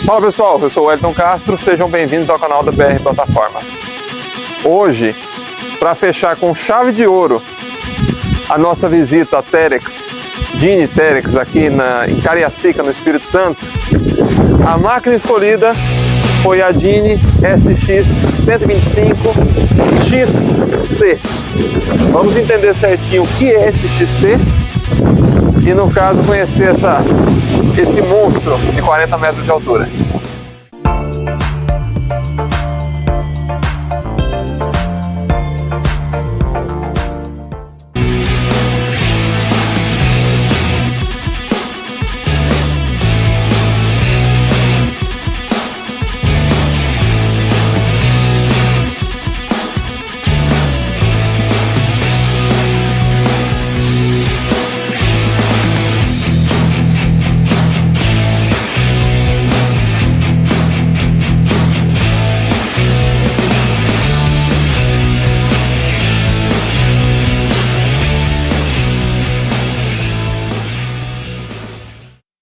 Fala pessoal, eu sou o Wellington Castro, sejam bem-vindos ao canal da BR Plataformas. Hoje, para fechar com chave de ouro a nossa visita a Terex, Gini Terex, aqui em Cariacica, no Espírito Santo, a máquina escolhida foi a Gini SX 125XC. Vamos entender certinho o que é esse XC e, no caso, conhecer esse monstro de 40 metros de altura.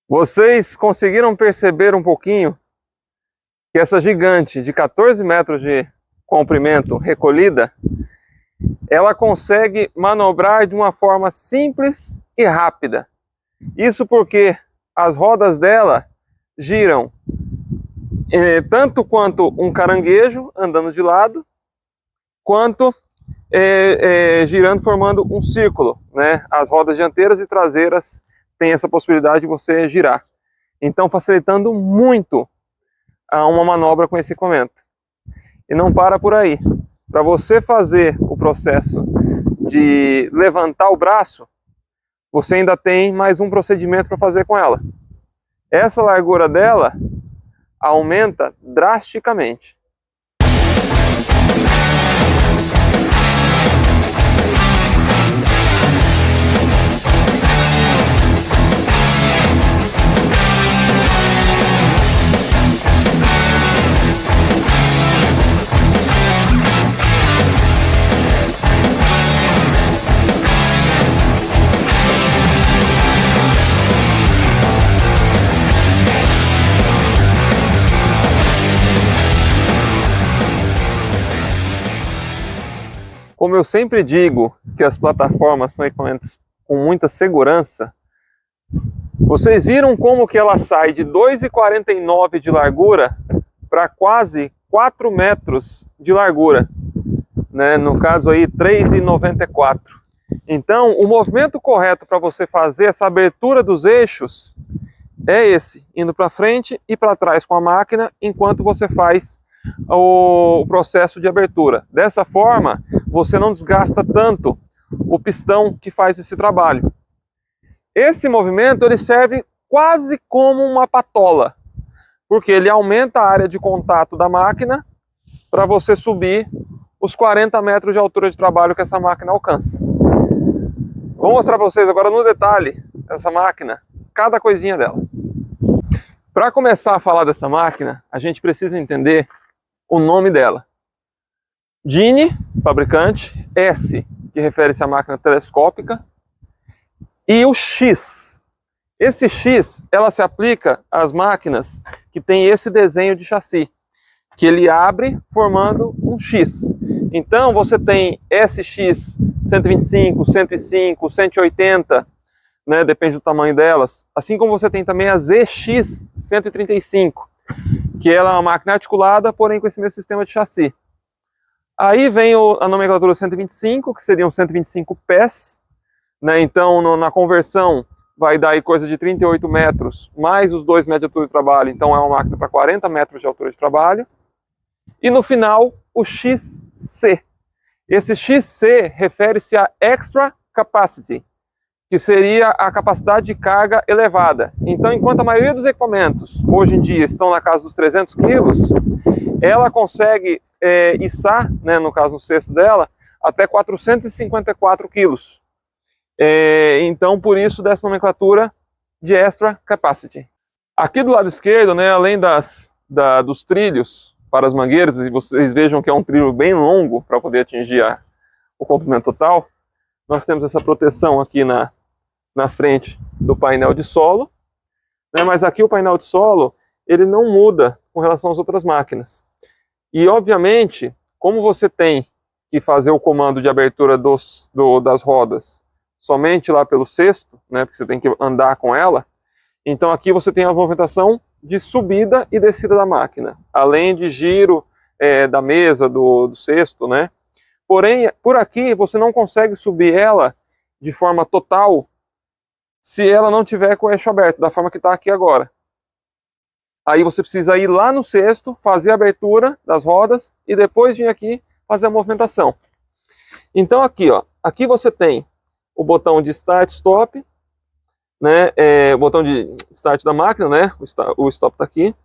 Vocês conseguiram perceber um pouquinho que essa gigante de 14 metros de comprimento recolhida, ela consegue manobrar de uma forma simples e rápida. Isso porque as rodas dela giram tanto quanto um caranguejo andando de lado, quanto girando formando um círculo, né? As rodas dianteiras e traseiras tem essa possibilidade de você girar. Então, facilitando muito uma manobra com esse equipamento. E não para por aí. Para você fazer o processo de levantar o braço, você ainda tem mais um procedimento para fazer com ela. Essa largura dela aumenta drasticamente. Como eu sempre digo que as plataformas são equipamentos com muita segurança, vocês viram como que ela sai de 2,49 de largura para quase 4 metros de largura, né? No caso aí 3,94. Então o movimento correto para você fazer essa abertura dos eixos é esse, indo para frente e para trás com a máquina enquanto você faz o processo de abertura. Dessa forma, você não desgasta tanto o pistão que faz esse trabalho. Esse movimento ele serve quase como uma patola, porque ele aumenta a área de contato da máquina para você subir os 40 metros de altura de trabalho que essa máquina alcança. Vou mostrar para vocês agora no detalhe essa máquina, cada coisinha dela. Para começar a falar dessa máquina, a gente precisa entender o nome dela. Gini, fabricante, S, que refere-se à máquina telescópica, e o X. Esse X, ela se aplica às máquinas que tem esse desenho de chassi, que ele abre formando um X. Então você tem SX 125, 105, 180, né, depende do tamanho delas, assim como você tem também a ZX 135, que ela é uma máquina articulada, porém com esse mesmo sistema de chassi. Aí vem a nomenclatura 125, que seriam 125 pés, né? Então na conversão vai dar aí coisa de 38 metros, mais os 2 metros de altura de trabalho, então é uma máquina para 40 metros de altura de trabalho. E no final, o XC. Esse XC refere-se a Extra Capacity, que seria a capacidade de carga elevada. Então, enquanto a maioria dos equipamentos, hoje em dia, estão na casa dos 300 quilos, ela consegue içar, né, no caso no cesto dela, até 454 quilos. Então, por isso, dessa nomenclatura de Extra Capacity. Aqui do lado esquerdo, né, além dos trilhos para as mangueiras, e vocês vejam que é um trilho bem longo para poder atingir o comprimento total, nós temos essa proteção aqui na frente do painel de solo, né? Mas aqui o painel de solo ele não muda com relação às outras máquinas. E, obviamente, como você tem que fazer o comando de abertura das rodas somente lá pelo cesto, né, porque você tem que andar com ela, então aqui você tem a movimentação de subida e descida da máquina, além de giro da mesa, do cesto, né? Porém, por aqui você não consegue subir ela de forma total se ela não tiver com o eixo aberto, da forma que está aqui agora. Aí você precisa ir lá no cesto, fazer a abertura das rodas e depois vir aqui fazer a movimentação. Então aqui, ó, aqui você tem o botão de Start Stop, né, o botão de Start da máquina, né, o Stop está aqui.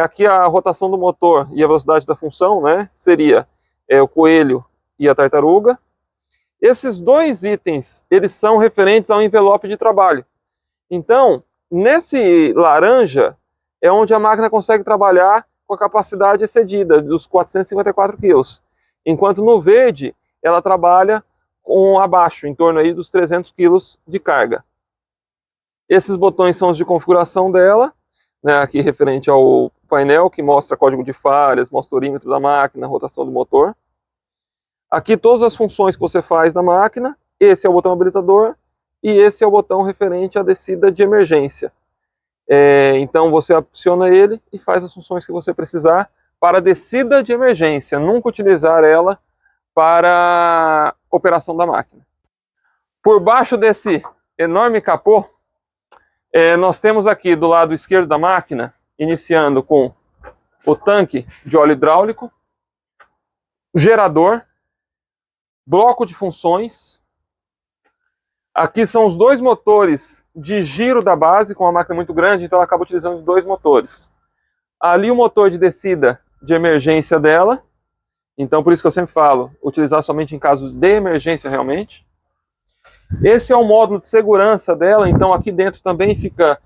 Aqui a rotação do motor e a velocidade da função, né, seria o coelho e a tartaruga. Esses dois itens, eles são referentes ao envelope de trabalho. Então, nesse laranja é onde a máquina consegue trabalhar com a capacidade excedida dos 454 kg, enquanto no verde ela trabalha com abaixo, em torno aí dos 300 kg de carga. Esses botões são os de configuração dela, né, aqui referente ao painel que mostra código de falhas, mostra o orímetro da máquina, rotação do motor. Aqui todas as funções que você faz na máquina, esse é o botão habilitador e esse é o botão referente à descida de emergência. Então você aciona ele e faz as funções que você precisar para a descida de emergência, nunca utilizar ela para operação da máquina. Por baixo desse enorme capô, nós temos aqui do lado esquerdo da máquina, iniciando com o tanque de óleo hidráulico, gerador, bloco de funções. Aqui são os dois motores de giro da base, com uma máquina muito grande, então ela acaba utilizando dois motores. Ali o motor de descida de emergência dela, então por isso que eu sempre falo, utilizar somente em casos de emergência realmente. Esse é o módulo de segurança dela, então aqui dentro também fica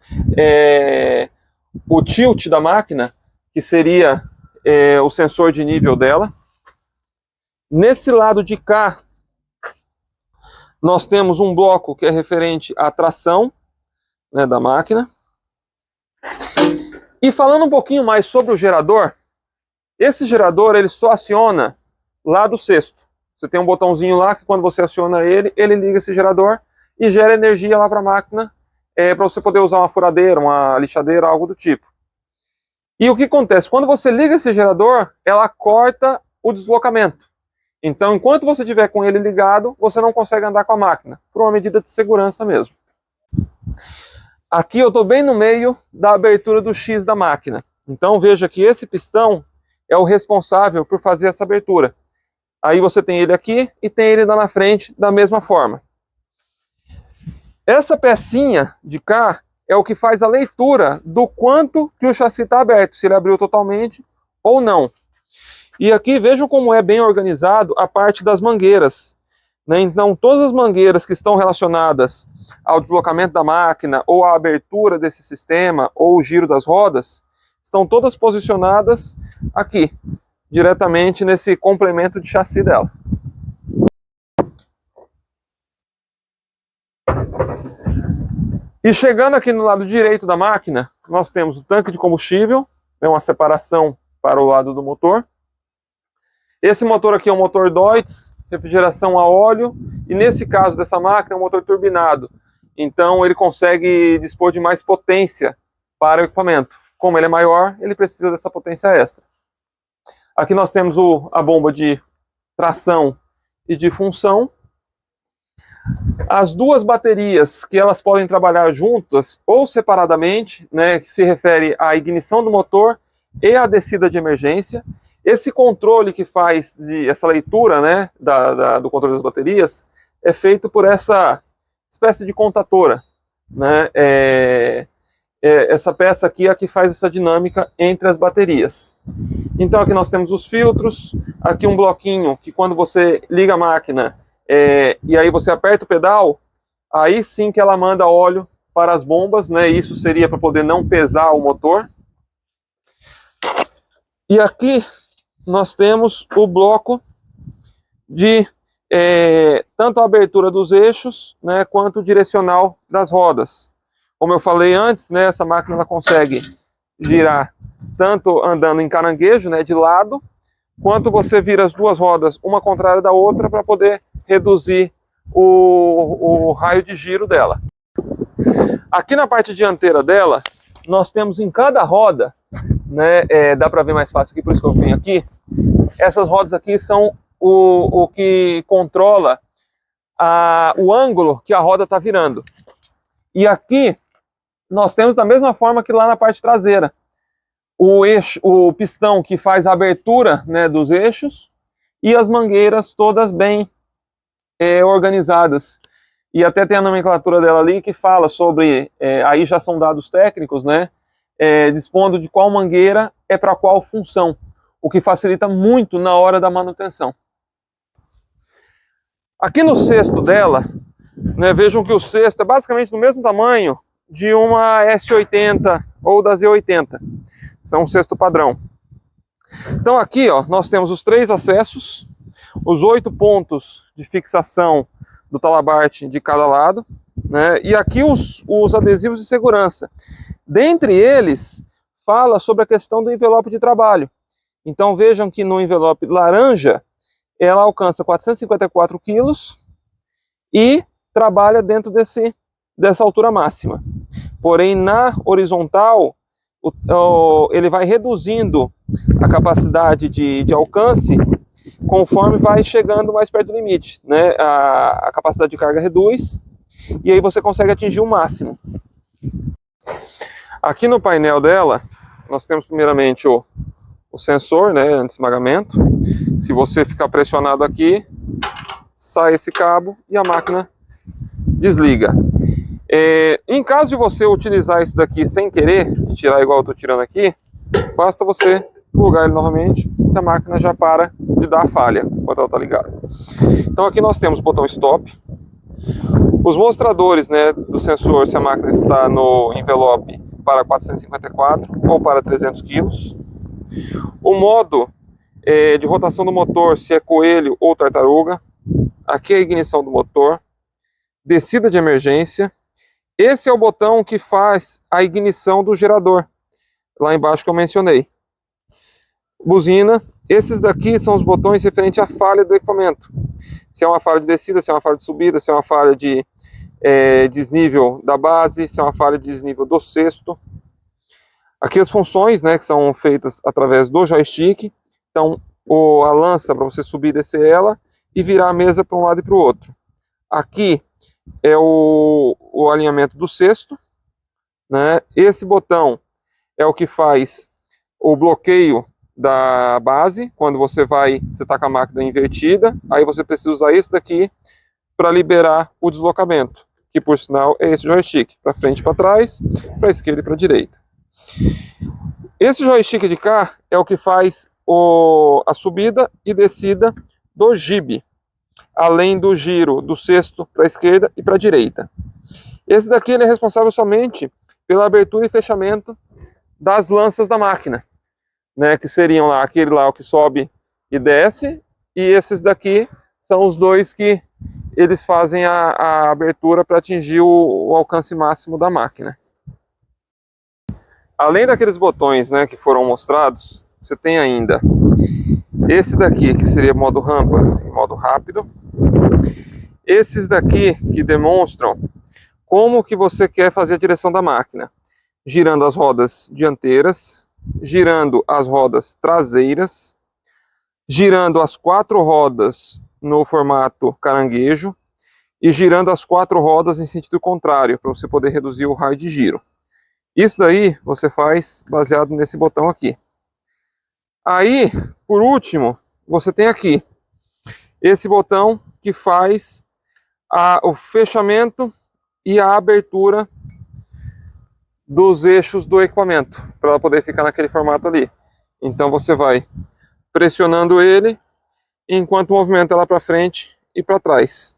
o tilt da máquina, que seria o sensor de nível dela. Nesse lado de cá, nós temos um bloco que é referente à tração, né, da máquina. E falando um pouquinho mais sobre o gerador, esse gerador ele só aciona lá do cesto. Você tem um botãozinho lá que quando você aciona ele, ele liga esse gerador e gera energia lá para a máquina, para você poder usar uma furadeira, uma lixadeira, algo do tipo. E o que acontece? Quando você liga esse gerador, ela corta o deslocamento. Então, enquanto você estiver com ele ligado, você não consegue andar com a máquina, por uma medida de segurança mesmo. Aqui eu estou bem no meio da abertura do X da máquina. Então veja que esse pistão é o responsável por fazer essa abertura. Aí você tem ele aqui e tem ele lá na frente da mesma forma. Essa pecinha de cá é o que faz a leitura do quanto que o chassi está aberto, se ele abriu totalmente ou não. E aqui vejam como é bem organizado a parte das mangueiras, né? Então todas as mangueiras que estão relacionadas ao deslocamento da máquina ou à abertura desse sistema ou o giro das rodas estão todas posicionadas aqui, diretamente nesse complemento de chassi dela. E chegando aqui no lado direito da máquina, nós temos o tanque de combustível, uma separação para o lado do motor. Esse motor aqui é um motor Deutz, refrigeração a óleo, e nesse caso dessa máquina é um motor turbinado. Então ele consegue dispor de mais potência para o equipamento. Como ele é maior, ele precisa dessa potência extra. Aqui nós temos a bomba de tração e de função. As duas baterias que elas podem trabalhar juntas ou separadamente, né, que se refere à ignição do motor e à descida de emergência. Esse controle que faz essa leitura, né, do controle das baterias é feito por essa espécie de contatora, né? Essa peça aqui é a que faz essa dinâmica entre as baterias. Então aqui nós temos os filtros, aqui um bloquinho que quando você liga a máquina e aí você aperta o pedal, aí sim que ela manda óleo para as bombas, né? Isso seria para poder não pesar o motor. E aqui nós temos o bloco de tanto a abertura dos eixos, né, quanto o direcional das rodas. Como eu falei antes, né, essa máquina ela consegue girar tanto andando em caranguejo, né, de lado, quanto você vira as duas rodas uma contrária da outra para poder reduzir o raio de giro dela. Aqui na parte dianteira dela, nós temos em cada roda, né, dá para ver mais fácil aqui, por isso que eu venho aqui, essas rodas aqui são o que controla o ângulo que a roda está virando. E aqui nós temos da mesma forma que lá na parte traseira, o pistão que faz a abertura, né, dos eixos e as mangueiras todas bem organizadas. E até tem a nomenclatura dela ali que fala sobre, aí já são dados técnicos, né, dispondo de qual mangueira é para qual função, o que facilita muito na hora da manutenção. Aqui no cesto dela, né, vejam que o cesto é basicamente do mesmo tamanho de uma S80 ou da Z80. São um cesto padrão. Então aqui, ó, nós temos os 3 acessos, os 8 pontos de fixação do talabarte de cada lado, né, e aqui os adesivos de segurança. Dentre eles, fala sobre a questão do envelope de trabalho. Então vejam que no envelope laranja, ela alcança 454 quilos e trabalha dentro dessa altura máxima. Porém, na horizontal, ele vai reduzindo a capacidade de alcance conforme vai chegando mais perto do limite, né? A capacidade de carga reduz e aí você consegue atingir o máximo. Aqui no painel dela, nós temos primeiramente o sensor, né, anti-esmagamento. Se você ficar pressionado aqui, sai esse cabo e a máquina desliga. Em caso de você utilizar isso daqui sem querer, tirar igual eu estou tirando aqui, basta você plugar ele novamente e a máquina já para de dar a falha enquanto ela está ligada. Então aqui nós temos o botão stop, os mostradores, né, do sensor se a máquina está no envelope para 454 ou para 300 kg, o modo de rotação do motor, se é coelho ou tartaruga, aqui é a ignição do motor, descida de emergência. Esse é o botão que faz a ignição do gerador, lá embaixo que eu mencionei. Buzina, esses daqui são os botões referentes à falha do equipamento. Se é uma falha de descida, se é uma falha de subida, se é uma falha de desnível da base, se é uma falha de desnível do cesto. Aqui as funções, né, que são feitas através do joystick. Então, a lança para você subir e descer ela e virar a mesa para um lado e para o outro. Aqui é o alinhamento do cesto, né? Esse botão é o que faz o bloqueio da base, quando você está com a máquina invertida, aí você precisa usar esse daqui para liberar o deslocamento, que por sinal é esse joystick, para frente e para trás, para a esquerda e para a direita. Esse joystick de cá é o que faz a subida e descida do jibe, além do giro do cesto para a esquerda e para a direita. Esse daqui ele é responsável somente pela abertura e fechamento das lanças da máquina, né, que seriam lá aquele lá o que sobe e desce, e esses daqui são os dois que eles fazem a abertura para atingir o alcance máximo da máquina. Além daqueles botões, né, que foram mostrados, você tem ainda esse daqui que seria modo rampa e modo rápido. Esses daqui que demonstram como que você quer fazer a direção da máquina, girando as rodas dianteiras, girando as rodas traseiras, girando as 4 rodas no formato caranguejo e girando as 4 rodas em sentido contrário, para você poder reduzir o raio de giro. Isso daí você faz baseado nesse botão aqui. Aí, por último, você tem aqui esse botão que faz o fechamento e a abertura dos eixos do equipamento, para ela poder ficar naquele formato ali. Então você vai pressionando ele, enquanto movimenta ela para frente e para trás.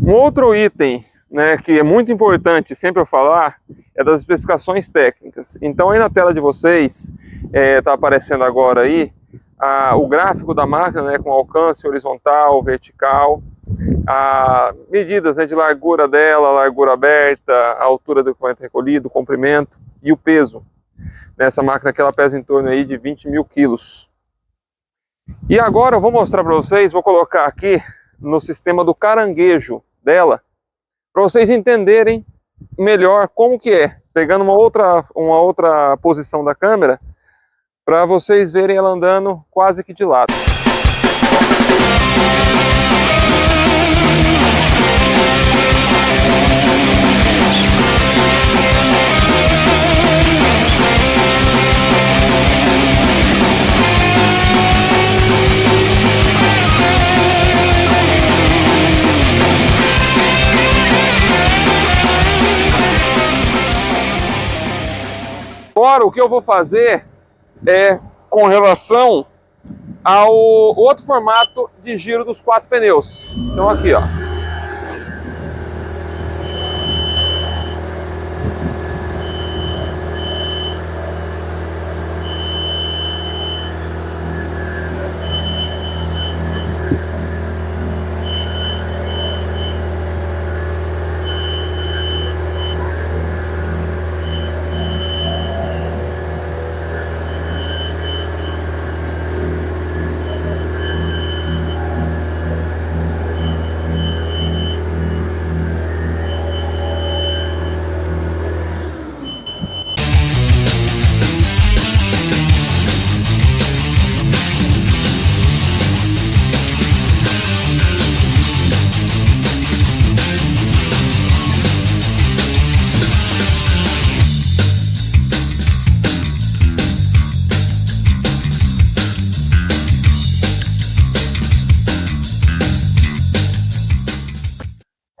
Um outro item, né, que é muito importante sempre eu falar, é das especificações técnicas. Então aí na tela de vocês, está aparecendo agora aí o gráfico da máquina, né, com alcance horizontal, vertical. medidas, né, de largura dela, largura aberta, a altura do equipamento recolhido, o comprimento e o peso. Nessa máquina que ela pesa em torno aí de 20 mil quilos. E agora eu vou mostrar para vocês, vou colocar aqui no sistema do caranguejo dela, para vocês entenderem melhor como que é, pegando uma outra posição da câmera, para vocês verem ela andando quase que de lado. Agora o que eu vou fazer é com relação ao outro formato de giro dos 4 pneus. Então aqui, ó.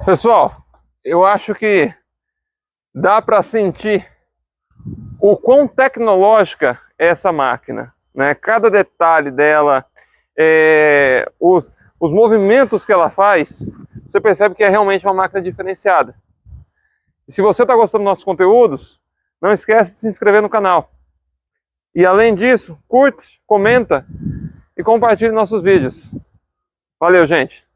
Pessoal, eu acho que dá para sentir o quão tecnológica é essa máquina, né? Cada detalhe dela, os movimentos que ela faz, você percebe que é realmente uma máquina diferenciada. E se você está gostando dos nossos conteúdos, não esquece de se inscrever no canal. E além disso, curte, comenta e compartilhe nossos vídeos. Valeu, gente!